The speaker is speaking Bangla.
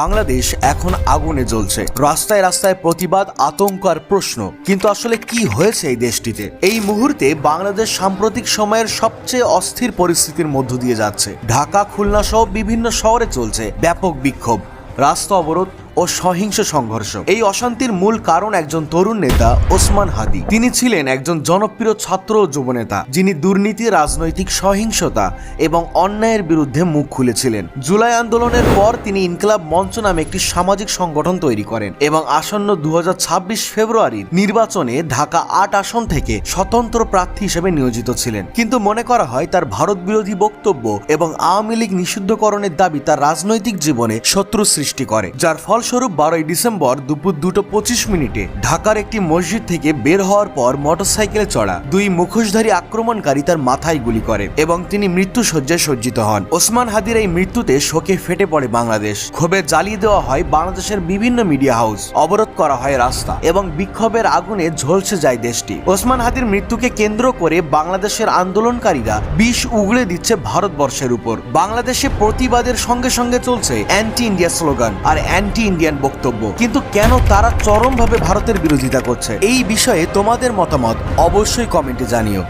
বাংলাদেশ এখন আগুনে জ্বলছে। রাস্তায় রাস্তায় প্রতিবাদ, আতঙ্ক আর প্রশ্ন। কিন্তু আসলে কি হয়েছে এই দেশটিতে? এই মুহূর্তে বাংলাদেশ সাম্প্রতিক সময়ের সবচেয়ে অস্থির পরিস্থিতির মধ্য দিয়ে যাচ্ছে। ঢাকা, খুলনা সহ বিভিন্ন শহরে চলছে ব্যাপক বিক্ষোভ, রাস্তা অবরোধ ও সহিংস সংঘর্ষ। এই অশান্তির মূল কারণ একজন তরুণ নেতা ওসমান হাদি। তিনি ছিলেন একজন জনপ্রিয় ছাত্র ও যুবনেতা, যিনি দুর্নীতি, রাজনৈতিক সহিংসতা এবং অন্যায়ের বিরুদ্ধে মুখ খুলেছিলেন। জুলাই আন্দোলনের পর তিনি ইনকিলাব মঞ্চ নামে একটি সামাজিক সংগঠন তৈরি করেন এবং আসন্ন 2026 ফেব্রুয়ারির নির্বাচনে ঢাকা 8 আসন থেকে স্বতন্ত্র প্রার্থী হিসেবে নিয়োজিত ছিলেন। কিন্তু মনে করা হয় তার ভারত বিরোধী বক্তব্য এবং আওয়ামী লীগ নিষিদ্ধকরণের দাবি তার রাজনৈতিক জীবনে শত্রু সৃষ্টি করে, যার ফলস্বরূপ 12 ডিসেম্বর দুপুর 2:25 ঢাকার একটি মসজিদ থেকে বের হওয়ার পর মোটরসাইকেলে চড়া দুই মুখোশধারী আক্রমণকারী তার মাথায় গুলি করে এবং তিনি মৃত্যুশয্যায় সজ্জিত হন। ওসমান হাদির এই মৃত্যুতে শোকে ফেটে পড়ে বাংলাদেশ। ক্ষোভে জ্বালিয়ে দেওয়া হয় বাংলাদেশের বিভিন্ন মিডিয়া হাউস, অবরোধ করা হয় রাস্তা এবং বিক্ষোভের আগুনে ঝলসে যায় দেশটি। ওসমান হাদির মৃত্যুকে কেন্দ্র করে বাংলাদেশের আন্দোলনকারীরা বিষ উগড়ে দিচ্ছে ভারতবর্ষের উপর। বাংলাদেশে প্রতিবাদের সঙ্গে সঙ্গে চলছে অ্যান্টি ইন্ডিয়া স্লোগান আর অ্যান্টি ইন্ডিয়ান বক্তব্য। কিন্তু কেন তারা চরমভাবে ভারতের বিরোধিতা করছে? এই বিষয়ে তোমাদের মতামত অবশ্যই কমেন্টে জানিও।